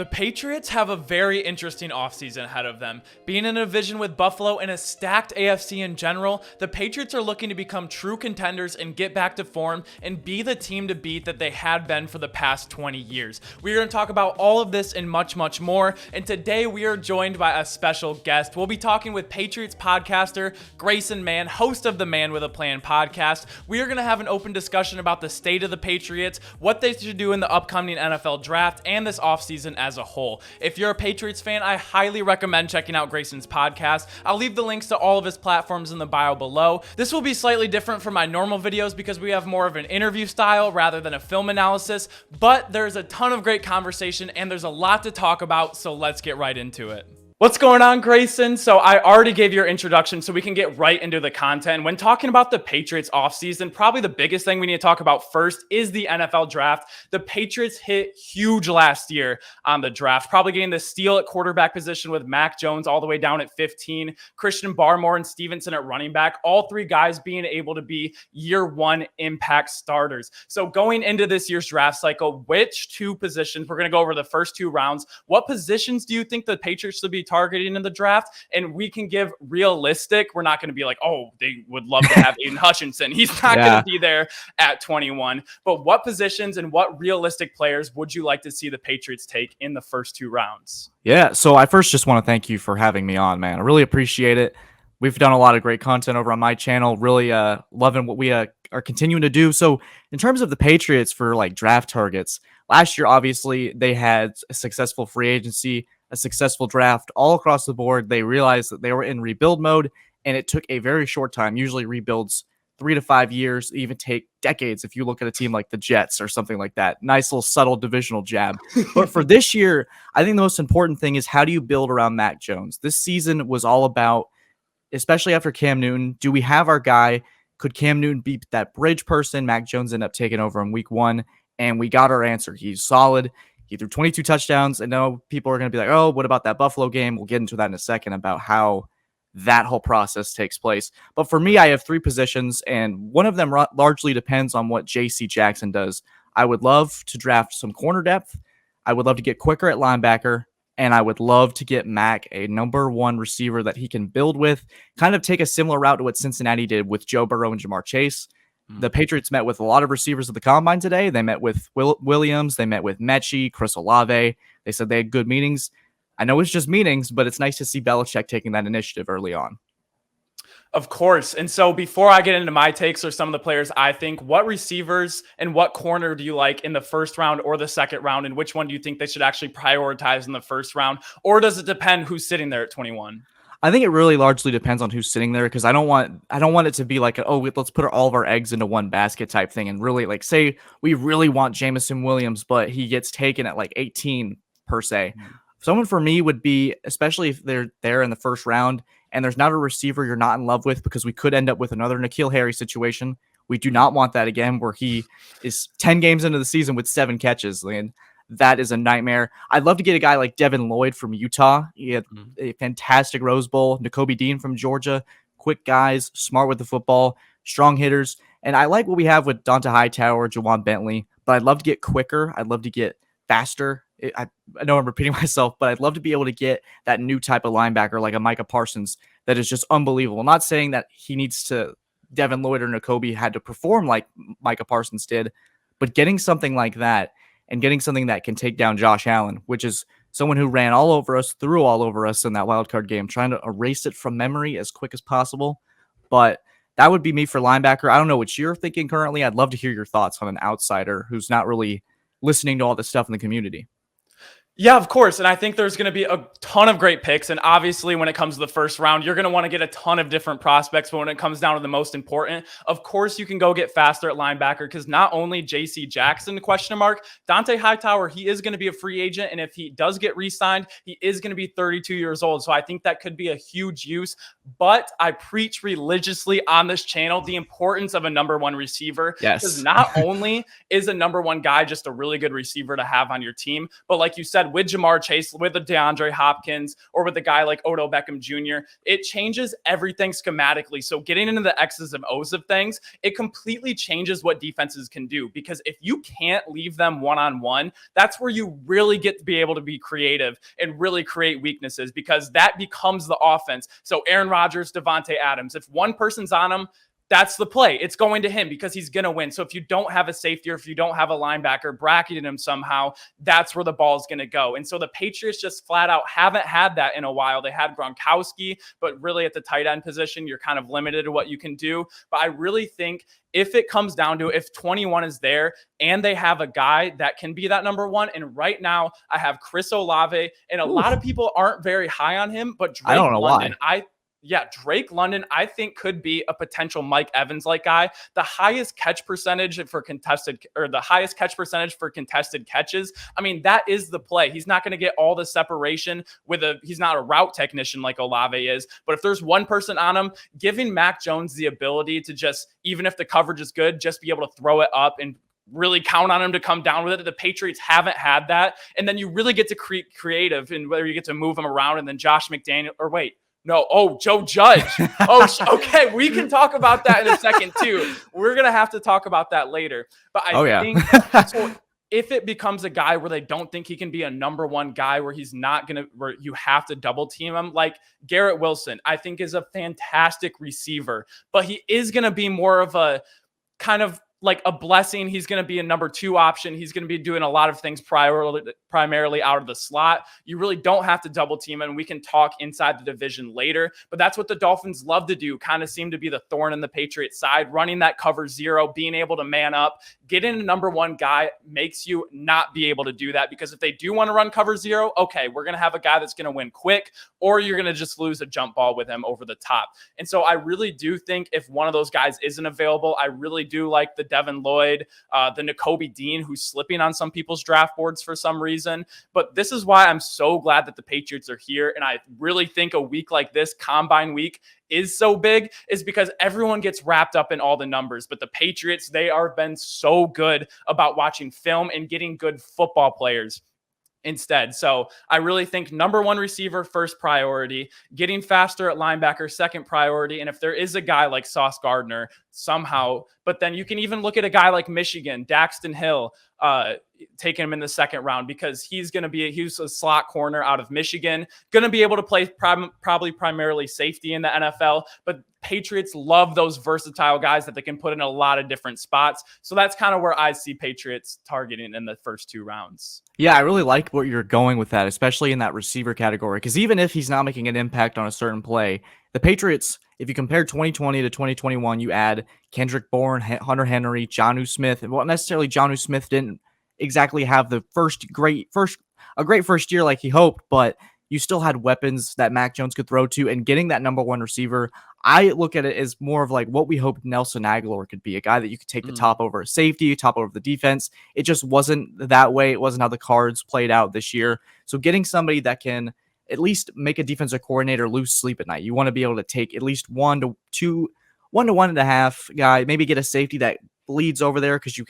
The Patriots have a very interesting offseason ahead of them. Being in a division with Buffalo and a stacked AFC in general, the Patriots are looking to become true contenders and get back to form and be the team to beat that they had been for the past 20 years. We're going to talk about all of this and much, much more. And today we are joined by a special guest. We'll be talking with Patriots podcaster Grayson Mann, host of the Man with a Plan podcast. We are going to have an open discussion about the state of the Patriots, what they should do in the upcoming NFL Draft, and this offseason as a whole. If you're a Patriots fan, I highly recommend checking out Grayson's podcast. I'll leave the links to all of his platforms in the bio below. This will be slightly different from my normal videos because we have more of an interview style rather than a film analysis, but there's a ton of great conversation and there's a lot to talk about, so let's get right into it. What's going on, Grayson? So I already gave your introduction, so we can get right into the content. When talking about the Patriots offseason, probably the biggest thing we need to talk about first is the NFL Draft. The Patriots hit huge last year on the draft, probably getting the steal at quarterback position with Mac Jones all the way down at 15, Christian Barmore and Stevenson at running back, all three guys being able to be year one impact starters. So going into this year's draft cycle, which two positions, we're going to go over the first two rounds, what positions do you think the Patriots should be targeting in the draft? And we can give realistic. We're not going to be like, oh, they would love to have Aiden Hutchinson. He's not going to be there at 21. But what positions and what realistic players would you like to see the Patriots take in the first two rounds? Yeah, so I first just want to thank you for having me on, man. I really appreciate it. We've done a lot of great content over on my channel. Really loving what we are continuing to do. So in terms of the Patriots for like draft targets, last year, obviously, they had a successful free agency, a successful draft all across the board. They realized that they were in rebuild mode, and it took a very short time. Usually rebuilds 3 to 5 years, even take decades if you look at a team like the Jets or something like that. Nice little subtle divisional jab. But for this year, I think the most important thing is how do you build around Mac Jones? This season was all about, especially after Cam Newton, do we have our guy? Could Cam Newton be that bridge person? Mac Jones ended up taking over in week 1, and we got our answer. He's solid. He threw 22 touchdowns. I know people are going to be like, oh, what about that Buffalo game? We'll get into that in a second about how that whole process takes place. But for me, I have 3 positions, and one of them largely depends on what J.C. Jackson does. I would love to draft some corner depth. I would love to get quicker at linebacker, and I would love to get Mac a number 1 receiver that he can build with, kind of take a similar route to what Cincinnati did with Joe Burrow and Jamar Chase. The Patriots met with a lot of receivers at the Combine today. They met with Williams. They met with Mechie, Chris Olave. They said they had good meetings. I know it's just meetings, but it's nice to see Belichick taking that initiative early on. Of course. And so before I get into my takes or some of the players I think, what receivers and what corner do you like in the first round or the second round? And which one do you think they should actually prioritize in the first round? Or does it depend who's sitting there at 21? I think it really largely depends on who's sitting there, because I don't want it to be like, let's put all of our eggs into one basket type thing. And really, like, say we really want Jameson Williams, but he gets taken at like 18 per se. Someone for me would be, especially if they're there in the first round and there's not a receiver you're not in love with, because we could end up with another N'Keal Harry situation. We do not want that again, where he is 10 games into the season with 7 catches. And that is a nightmare. I'd love to get a guy like Devin Lloyd from Utah. He had a fantastic Rose Bowl. N'Kobe Dean from Georgia. Quick guys, smart with the football, strong hitters. And I like what we have with Donta Hightower, Jawan Bentley, but I'd love to get quicker. I'd love to get faster. I know I'm repeating myself, but I'd love to be able to get that new type of linebacker like a Micah Parsons that is just unbelievable. I'm not saying that he needs to, Devin Lloyd or N'Kobe had to perform like Micah Parsons did, but getting something like that and getting something that can take down Josh Allen, which is someone who ran all over us, threw all over us in that wildcard game, trying to erase it from memory as quick as possible. But that would be me for linebacker. I don't know what you're thinking currently. I'd love to hear your thoughts on an outsider who's not really listening to all this stuff in the community. Yeah, of course. And I think there's going to be a ton of great picks. And obviously, when it comes to the first round, you're going to want to get a ton of different prospects. But when it comes down to the most important, of course, you can go get faster at linebacker, because not only J.C. Jackson, Donta Hightower, he is going to be a free agent. And if he does get re-signed, he is going to be 32 years old. So I think that could be a huge use. But I preach religiously on this channel the importance of a number one receiver. Because Yes. not only is a number one guy just a really good receiver to have on your team, but like you said, with Jamar Chase, with a DeAndre Hopkins, or with a guy like Odell Beckham Jr., it changes everything schematically. So getting into the X's and O's of things, it completely changes what defenses can do. Because if you can't leave them one-on-one, that's where you really get to be able to be creative and really create weaknesses, because that becomes the offense. So Aaron Rodgers, Devontae Adams, if one person's on him, that's the play. It's going to him because he's going to win. So if you don't have a safety, or if you don't have a linebacker bracketing him somehow, that's where the ball is going to go. And so the Patriots just flat out haven't had that in a while. They had Gronkowski, but really at the tight end position, you're kind of limited to what you can do. But I really think if it comes down to it, if 21 is there and they have a guy that can be that number one, and right now I have Chris Olave, and a lot of people aren't very high on him, but Drake I don't know London, why. Drake London, I think could be a potential Mike Evans-like guy. The highest catch percentage for contested catches. I mean, that is the play. He's not going to get all the separation he's not a route technician like Olave is, but if there's one person on him, giving Mac Jones the ability to just, even if the coverage is good, just be able to throw it up and really count on him to come down with it. The Patriots haven't had that. And then you really get to creative, and whether you get to move him around, and then Josh McDaniels, or wait, no. Oh, Joe Judge. Okay. We can talk about that in a second too. We're going to have to talk about that later. But I think so. If it becomes a guy where they don't think he can be a number one guy, where he's not going to, where you have to double team him, like Garrett Wilson, I think is a fantastic receiver, but he is going to be more of a kind of like a blessing. He's going to be a number two option. He's going to be doing a lot of things primarily out of the slot. You really don't have to double team him, and we can talk inside the division later, but that's what the Dolphins love to do, kind of seem to be the thorn in the Patriots side, running that cover zero, being able to man up. Getting a number one guy makes you not be able to do that, because if they do want to run cover zero, okay, we're going to have a guy that's going to win quick, or you're going to just lose a jump ball with him over the top. And so I really do think if one of those guys isn't available, I really do like the Devin Lloyd, the Nakobe Dean, who's slipping on some people's draft boards for some reason. But this is why I'm so glad that the Patriots are here. And I really think a week like this, Combine Week, is so big, is because everyone gets wrapped up in all the numbers. But the Patriots, they are been so good about watching film and getting good football players instead. So I really think number one receiver, first priority, getting faster at linebacker, second priority. And if there is a guy like Sauce Gardner somehow, but then you can even look at a guy like Michigan, Daxton Hill, taking him in the second round, because he's a slot corner out of Michigan, going to be able to play probably primarily safety in the NFL, but Patriots love those versatile guys that they can put in a lot of different spots. So that's kind of where I see Patriots targeting in the first two rounds. Yeah, I really like what you're going with that, especially in that receiver category, because even if he's not making an impact on a certain play, the Patriots, if you compare 2020 to 2021, you add Kendrick Bourne, Hunter Henry, Jonnu Smith, and well, necessarily Jonnu Smith didn't exactly have the a great first year like he hoped, but you still had weapons that Mac Jones could throw to, and getting that number one receiver, I look at it as more of like what we hoped Nelson Aguilar could be, a guy that you could take the top over a safety, top over the defense. It just wasn't that way. It wasn't how the cards played out this year. So getting somebody that can at least make a defensive coordinator lose sleep at night. You want to be able to take at least 1 to 1.5 guy, maybe get a safety that bleeds over there, because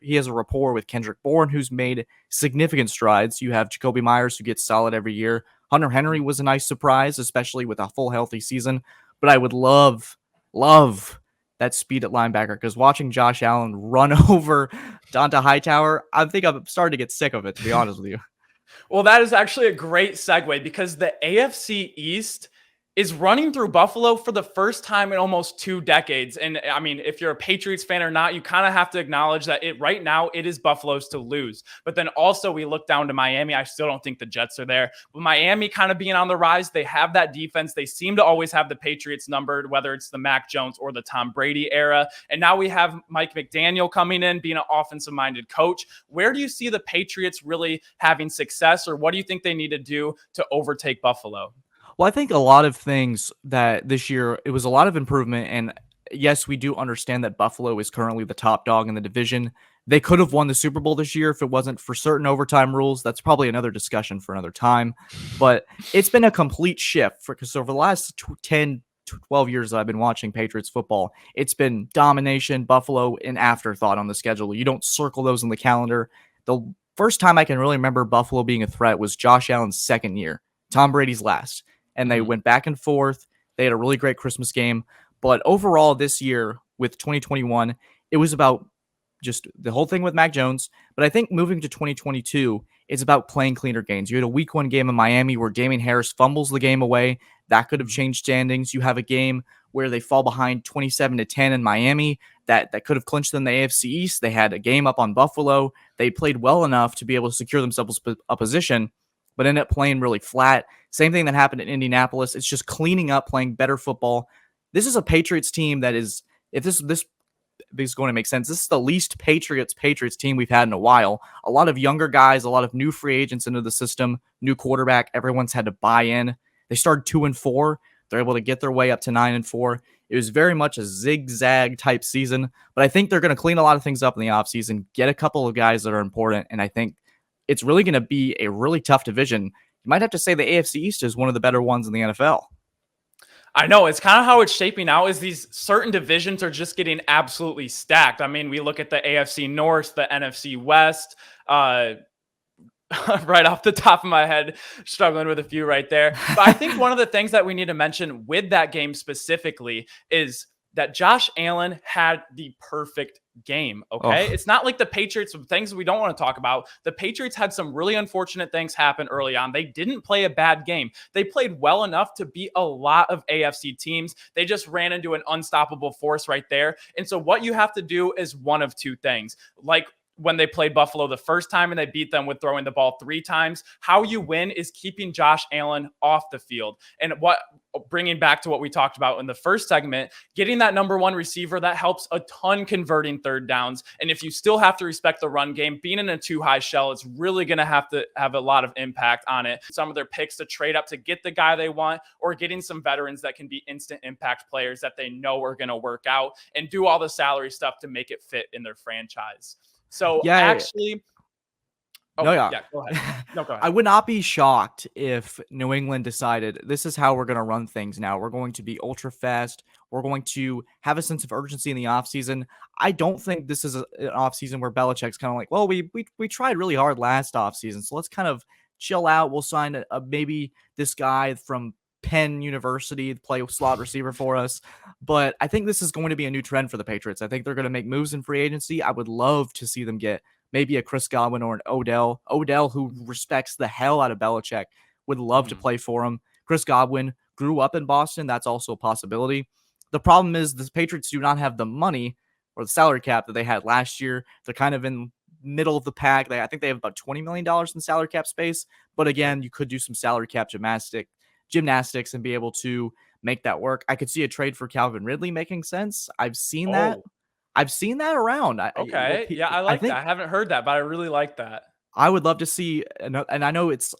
he has a rapport with Kendrick Bourne, who's made significant strides. You have Jacoby Myers, who gets solid every year. Hunter Henry was a nice surprise, especially with a full healthy season. But I would love that speed at linebacker, because watching Josh Allen run over Dante Hightower, I think I'm starting to get sick of it, to be honest with you. Well, that is actually a great segue, because the AFC East is running through Buffalo for the first time in almost 2 decades. And I mean, if you're a Patriots fan or not, you kind of have to acknowledge that right now it is Buffalo's to lose. But then also we look down to Miami. I still don't think the Jets are there, but Miami kind of being on the rise. They have that defense. They seem to always have the Patriots numbered, whether it's the Mac Jones or the Tom Brady era. And now we have Mike McDaniel coming in, being an offensive minded coach. Where do you see the Patriots really having success, or what do you think they need to do to overtake Buffalo? Well, I think a lot of things that this year, it was a lot of improvement. And yes, we do understand that Buffalo is currently the top dog in the division. They could have won the Super Bowl this year if it wasn't for certain overtime rules. That's probably another discussion for another time. But it's been a complete shift, because over the last 10, 12 years that I've been watching Patriots football, it's been domination, Buffalo, an afterthought on the schedule. You don't circle those in the calendar. The first time I can really remember Buffalo being a threat was Josh Allen's second year, Tom Brady's last. And they went back and forth. They had a really great Christmas game. But overall, this year with 2021, it was about just the whole thing with Mac Jones. But I think moving to 2022, it's about playing cleaner games. You had a week 1 game in Miami where Damian Harris fumbles the game away. That could have changed standings. You have a game where they fall behind 27-10 in Miami. That could have clinched them the AFC East. They had a game up on Buffalo. They played well enough to be able to secure themselves a position, but ended up playing really flat. Same thing that happened in Indianapolis. It's just cleaning up, playing better football. This is a Patriots team that is, if this is going to make sense, this is the least Patriots team we've had in a while. A lot of younger guys, a lot of new free agents into the system, new quarterback. Everyone's had to buy in. They started 2-4. They're able to get their way up to 9-4. It was very much a zigzag type season, but I think they're going to clean a lot of things up in the offseason, get a couple of guys that are important, and I think it's really going to be a really tough division. You might have to say the AFC East is one of the better ones in the NFL. I know it's kind of how it's shaping out, is these certain divisions are just getting absolutely stacked. I mean, we look at the AFC North, the NFC West, right off the top of my head, struggling with a few right there. But I think one of the things that we need to mention with that game specifically is that Josh Allen had the perfect game. Okay. It's not like the Patriots, things we don't want to talk about. The Patriots had some really unfortunate things happen early on. They didn't play a bad game. They played well enough to beat a lot of AFC teams. They just ran into an unstoppable force right there. And so what you have to do is one of two things. Like when they played Buffalo the first time and they beat them with throwing the ball 3 times, how you win is keeping Josh Allen off the field. And bringing back to what we talked about in the first segment, getting that number 1 receiver, that helps a ton converting third downs. And if you still have to respect the run game, being in a too high shell, it's really going to have a lot of impact on it. Some of their picks to trade up to get the guy they want, or getting some veterans that can be instant impact players that they know are going to work out, and do all the salary stuff to make it fit in their franchise. So actually, go ahead. No, go ahead. I would not be shocked if New England decided this is how we're going to run things now. We're going to be ultra fast. We're going to have a sense of urgency in the offseason. I don't think this is an offseason where Belichick's kind of like, well, we tried really hard last offseason, so let's kind of chill out. We'll sign maybe this guy from Penn University to play slot receiver for us. But I think this is going to be a new trend for the Patriots. I think they're going to make moves in free agency. I would love to see them get maybe a Chris Godwin or an Odell. Odell, who respects the hell out of Belichick, would love to play for him. Chris Godwin grew up in Boston. That's also a possibility. The problem is the Patriots do not have the money or the salary cap that they had last year. They're kind of in middle of the pack. I think they have about $20 million in salary cap space. But again, you could do some salary cap gymnastics and be able to make that work. I could see a trade for Calvin Ridley making sense. I've seen that. I've seen that around. Okay. Yeah, I like that. I haven't heard that, but I really like that. I would love to see, and I know it's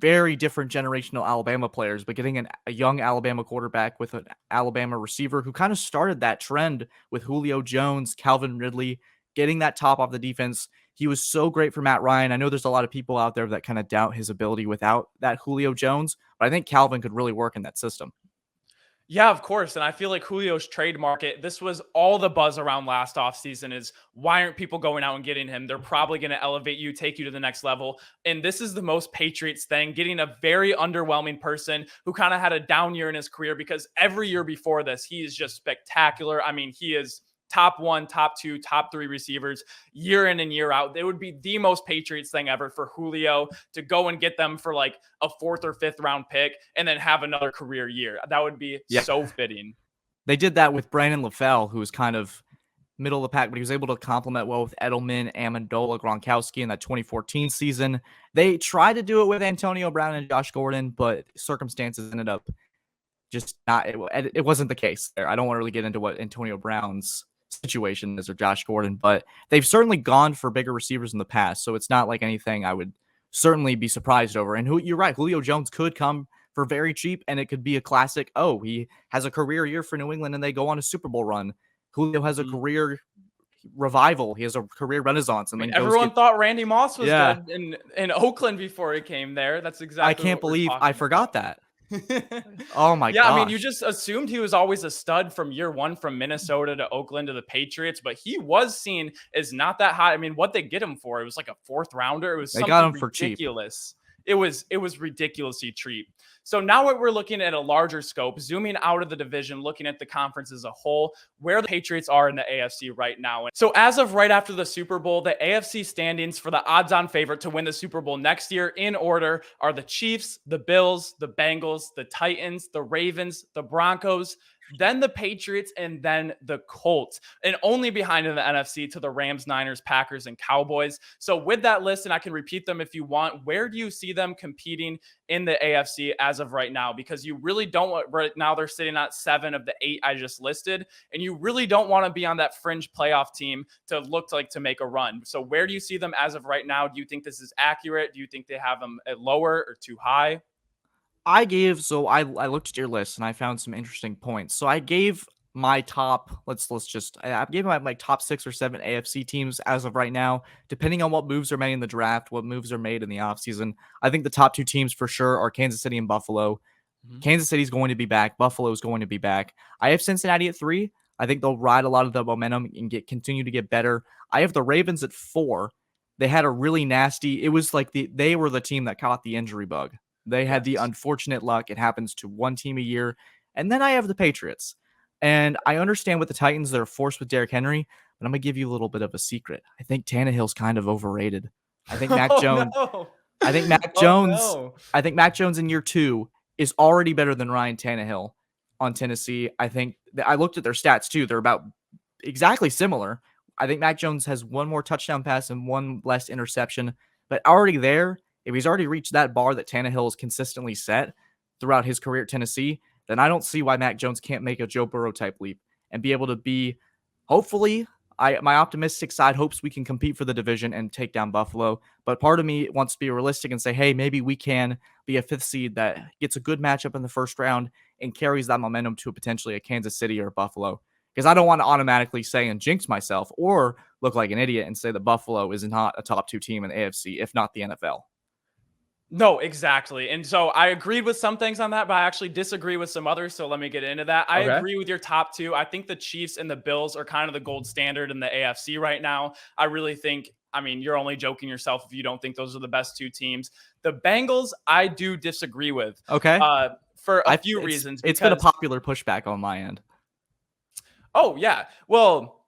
very different generational Alabama players, but getting a young Alabama quarterback with an Alabama receiver who kind of started that trend with Julio Jones, Calvin Ridley, getting that top off the defense. He was so great for Matt Ryan. I know there's a lot of people out there that kind of doubt his ability without that Julio Jones, but I think Calvin could really work in that system. Yeah, of course. And I feel like Julio's trade market, this was all the buzz around last offseason, is why aren't people going out and getting him? They're probably going to elevate you, take you to the next level. And this is the most Patriots thing, getting a very underwhelming person who kind of had a down year in his career, because every year before this, he is just spectacular. I mean, he is top 1, top 2, top 3 receivers year in and year out. It would be the most Patriots thing ever for Julio to go and get them for like a 4th or 5th round pick and then have another career year. That would be so fitting. They did that with Brandon LaFell, who was kind of middle of the pack, but he was able to complement well with Edelman, Amendola, Gronkowski in that 2014 season. They tried to do it with Antonio Brown and Josh Gordon, but circumstances ended up just not. It wasn't the case there. I don't want to really get into what Antonio Brown's situation is or Josh Gordon, but they've certainly gone for bigger receivers in the past, so it's not like anything I would certainly be surprised over. And you're right, Julio Jones could come for very cheap, and it could be a classic, he has a career year for New England and they go on a Super Bowl run. Julio has a career revival. He has a career renaissance. And then everyone thought Randy Moss was good in Oakland before he came there. That's exactly I can't believe I forgot that. Oh my Yeah, I mean, you gosh. just assumed he was always a stud from year one, from Minnesota to Oakland to the Patriots, but he was seen as not that high. I mean, what they get him for? It was like a fourth rounder. It was They got something him for cheap. ridiculous. It was ridiculously cheap. So now what we're looking at a larger scope, zooming out of the division, looking at the conference as a whole, where the Patriots are in the AFC right now. So as of right after the Super Bowl, the AFC standings for the odds-on favorite to win the Super Bowl next year in order are the Chiefs, the Bills, the Bengals, the Titans, the Ravens, the Broncos, then the Patriots, and then the Colts. And only behind in the NFC to the Rams, Niners, Packers, and Cowboys. So with that list, and I can repeat them if you want, where do you see them competing in the AFC as of right now? Because you really don't want, right now they're sitting at 7 of the 8 I just listed, and you really don't want to be on that fringe playoff team to look like to make a run. So where do you see them as of right now? Do you think this is accurate? Do you think they have them at lower or too high? I looked at your list and I found some interesting points. So I gave my top, let's just I gave my top 6 or 7 AFC teams as of right now, depending on what moves are made in the draft, what moves are made in the offseason. I think the top 2 teams for sure are Kansas City and Buffalo. Mhm. Kansas City's going to be back. Buffalo is going to be back. I have Cincinnati at 3. I think they'll ride a lot of the momentum and continue to get better. I have the Ravens at 4. They had a really nasty. It was like they were the team that caught the injury bug. They had the Yes. unfortunate luck. It happens to one team a year. And then I have the Patriots. And I understand with the Titans, they're forced with Derrick Henry, but I'm gonna give you a little bit of a secret. I think Tannehill's kind of overrated. I think Mac Oh Jones. no. I think Mac Oh Jones. no. I think Mac Jones in year 2 is already better than Ryan Tannehill on Tennessee. I think I looked at their stats too. They're about exactly similar. I think Mac Jones has one more touchdown pass and one less interception, but already there, if he's already reached that bar that Tannehill has consistently set throughout his career at Tennessee, then I don't see why Mac Jones can't make a Joe Burrow type leap and be able to be, hopefully, my optimistic side hopes we can compete for the division and take down Buffalo. But part of me wants to be realistic and say, hey, maybe we can be a 5th seed that gets a good matchup in the first round and carries that momentum to potentially a Kansas City or Buffalo. Because I don't want to automatically say and jinx myself or look like an idiot and say that Buffalo is not a top 2 team in the AFC, if not the NFL. No, exactly. And so I agreed with some things on that, but I actually disagree with some others. So let me get into that. I Okay. agree with your top 2. I think the Chiefs and the Bills are kind of the gold standard in the AFC right now. I really think, I mean, you're only joking yourself if you don't think those are the best 2 teams. The Bengals, I do disagree with Okay. for a few It's, reasons. it's been a Because, popular pushback on my end. oh, yeah. Well,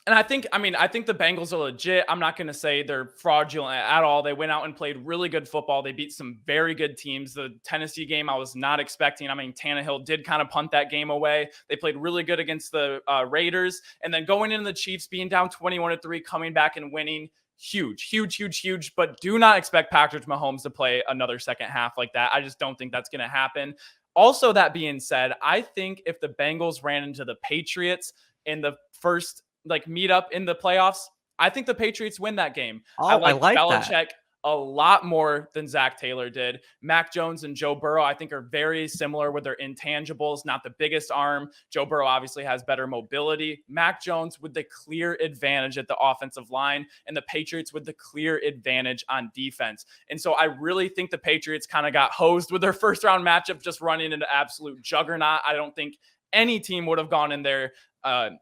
and I think the Bengals are legit. I'm not going to say they're fraudulent at all. They went out and played really good football. They beat some very good teams. The Tennessee game, I was not expecting. I mean, Tannehill did kind of punt that game away. They played really good against the Raiders. And then going into the Chiefs, being down 21-3, coming back and winning. Huge, huge, huge, huge. But do not expect Patrick Mahomes to play another second half like that. I just don't think that's going to happen. Also, that being said, I think if the Bengals ran into the Patriots in the first meet up in the playoffs, I think the Patriots win that game. Oh, I I like like that. Belichick a lot more than Zach Taylor did. Mac Jones and Joe Burrow, I think, are very similar with their intangibles. Not the biggest arm. Joe Burrow obviously has better mobility. Mac Jones with the clear advantage at the offensive line, and the Patriots with the clear advantage on defense. And so I really think the Patriots kind of got hosed with their first round matchup, just running into absolute juggernaut. I don't think any team would have gone in there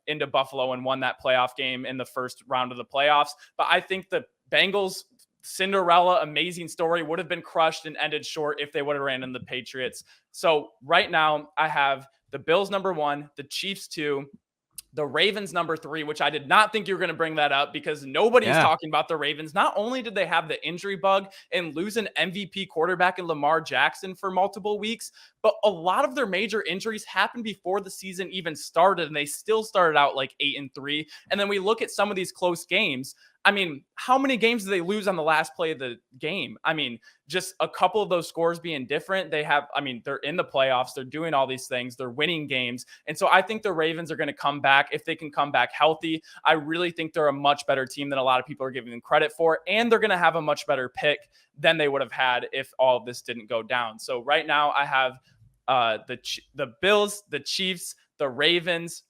into Buffalo and won that playoff game in the first round of the playoffs. But I think the Bengals, Cinderella, amazing story, would have been crushed and ended short if they would have ran in the Patriots. So right now I have the Bills number 1, the Chiefs 2, the Ravens number 3, which I did not think you were going to bring that up because nobody's Yeah. talking about the Ravens. Not only did they have the injury bug and lose an MVP quarterback in Lamar Jackson for multiple weeks, but a lot of their major injuries happened before the season even started, and they still started out like 8-3. And then we look at some of these close games. I mean, how many games did they lose on the last play of the game? I mean, just a couple of those scores being different. They're in the playoffs. They're doing all these things. They're winning games. And so I think the Ravens are going to come back if they can come back healthy. I really think they're a much better team than a lot of people are giving them credit for. And they're going to have a much better pick than they would have had if all of this didn't go down. So right now I have the Bills, the Chiefs, the Ravens,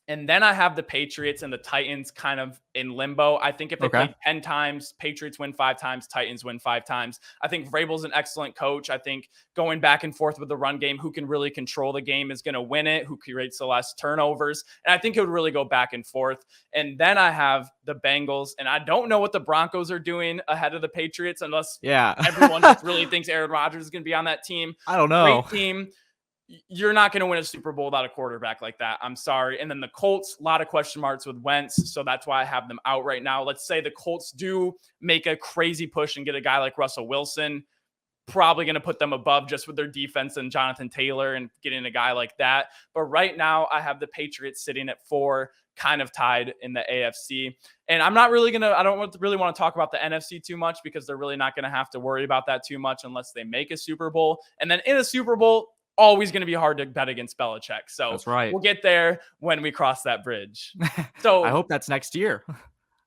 And then I have the Patriots and the Titans kind of in limbo. I think if they Okay. played 10 times, Patriots win 5 times, Titans win 5 times. I think Vrabel's an excellent coach. I think going back and forth with the run game, who can really control the game is going to win it, who creates the less turnovers. And I think it would really go back and forth. And then I have the Bengals, and I don't know what the Broncos are doing ahead of the Patriots unless Yeah. everyone just really thinks Aaron Rodgers is going to be on that team. I don't Great know. team. You're not going to win a Super Bowl without a quarterback like that. I'm sorry. And then the Colts, a lot of question marks with Wentz. So that's why I have them out right now. Let's say the Colts do make a crazy push and get a guy like Russell Wilson, probably going to put them above just with their defense and Jonathan Taylor and getting a guy like that. But right now I have the Patriots sitting at 4, kind of tied in the AFC. And I'm not really going to, I don't really want to talk about the NFC too much because they're really not going to have to worry about that too much unless they make a Super Bowl. And then in a Super Bowl, always going to be hard to bet against Belichick. So That's right. we'll get there when we cross that bridge. I So, hope that's next year.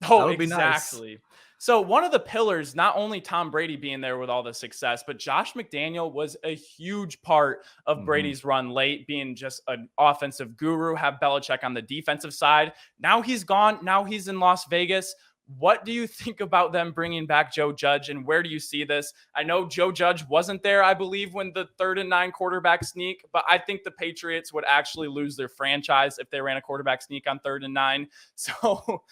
oh, That would be nice. exactly. So one of the pillars, not only Tom Brady being there with all the success, but Josh McDaniel was a huge part of Brady's run late, being just an offensive guru, have Belichick on the defensive side. Now he's gone. Now he's in Las Vegas. What do you think about them bringing back Joe Judge, and where do you see this? I know Joe Judge wasn't there, I believe, when the 3rd and 9 quarterback sneak, but I think the Patriots would actually lose their franchise if they ran a quarterback sneak on 3rd and 9. So,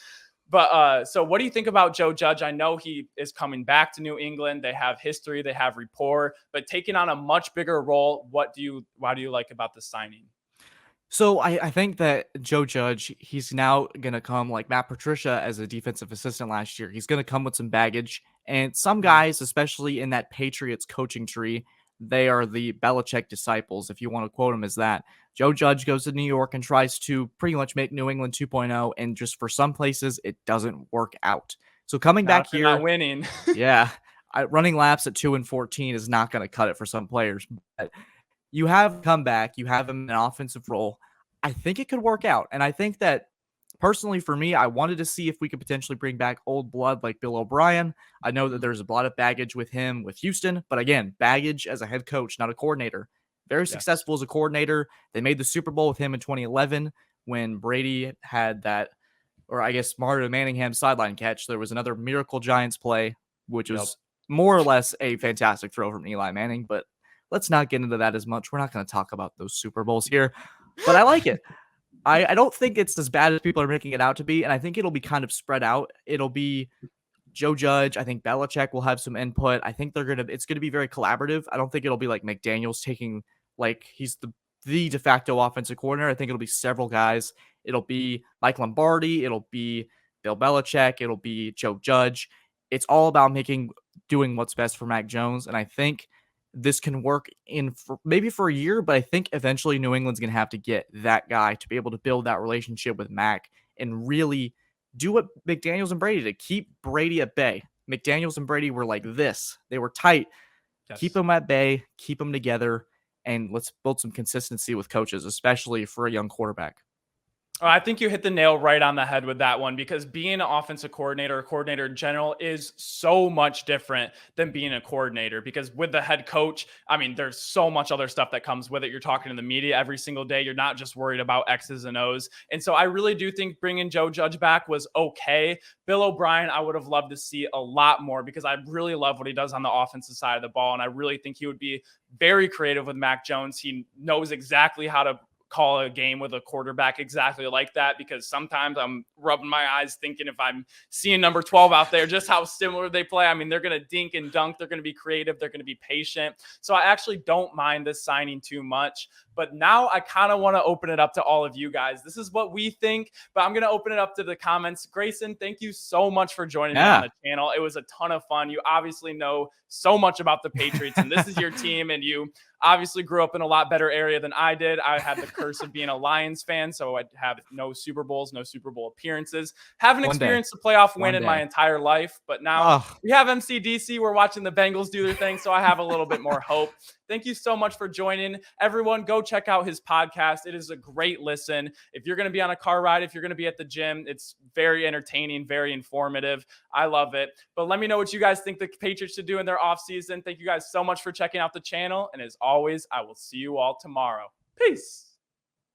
so what do you think about Joe Judge? I know he is coming back to New England. They have history, they have rapport, but taking on a much bigger role, why do you like about the signing? So I think that Joe Judge, he's now going to come like Matt Patricia as a defensive assistant last year. He's going to come with some baggage. And some guys, especially in that Patriots coaching tree, they are the Belichick disciples, if you want to quote him as that. Joe Judge goes to New York and tries to pretty much make New England 2.0, and just for some places, it doesn't work out. So coming Now, back if you're not here, winning. yeah, running laps at 2-14 is not going to cut it for some players. But you have come back, you have him in an offensive role. I think it could work out. And I think that personally for me, I wanted to see if we could potentially bring back old blood like Bill O'Brien. I know that there's a lot of baggage with him with Houston, but again, baggage as a head coach, not a coordinator. Very successful as a coordinator. They made the Super Bowl with him in 2011 when Brady had that, or I guess Mario Manningham sideline catch. There was another Miracle Giants play, which was more or less a fantastic throw from Eli Manning, but let's not get into that as much. We're not going to talk about those Super Bowls here, but I like it. I don't think it's as bad as people are making it out to be, and I think it'll be kind of spread out. It'll be Joe Judge. I think Belichick will have some input. I think it's gonna be very collaborative. I don't think it'll be like McDaniels taking like he's the de facto offensive coordinator. I think it'll be several guys. It'll be Mike Lombardi. It'll be Bill Belichick. It'll be Joe Judge. It's all about doing what's best for Mac Jones, and I think this can work maybe for a year, but I think eventually New England's going to have to get that guy to be able to build that relationship with Mac and really do what McDaniels and Brady did, keep Brady at bay. McDaniels and Brady were like this. They were tight. Yes. Keep them at bay, keep them together, and let's build some consistency with coaches, especially for a young quarterback. I think you hit the nail right on the head with that one, because being an offensive coordinator, a coordinator in general, is so much different than being a coordinator. Because with the head coach, I mean, there's so much other stuff that comes with it. You're talking to the media every single day. You're not just worried about X's and O's. And so I really do think bringing Joe Judge back was okay. Bill O'Brien, I would have loved to see a lot more, because I really love what he does on the offensive side of the ball. And I really think he would be very creative with Mac Jones. He knows exactly how to call a game with a quarterback exactly like that, because sometimes I'm rubbing my eyes thinking if I'm seeing number 12 out there, just how similar they play. I mean, they're going to dink and dunk. They're going to be creative. They're going to be patient. So I actually don't mind this signing too much. But now I kind of want to open it up to all of you guys. This is what we think, but I'm going to open it up to the comments. Grayson, thank you so much for joining me on the channel. It was a ton of fun. You obviously know so much about the Patriots, and this is your team, and you obviously grew up in a lot better area than I did. I had the curse of being a Lions fan, so I'd have no Super Bowls, no Super Bowl appearances. Haven't experienced the playoff win in my entire life, but now we have MCDC. We're watching the Bengals do their thing, so I have a little bit more hope. Thank you so much for joining. Everyone, go check out his podcast. It is a great listen. If you're going to be on a car ride, if you're going to be at the gym, it's very entertaining, very informative. I love it. But let me know what you guys think the Patriots should do in their offseason. Thank you guys so much for checking out the channel. And as always, I will see you all tomorrow. Peace.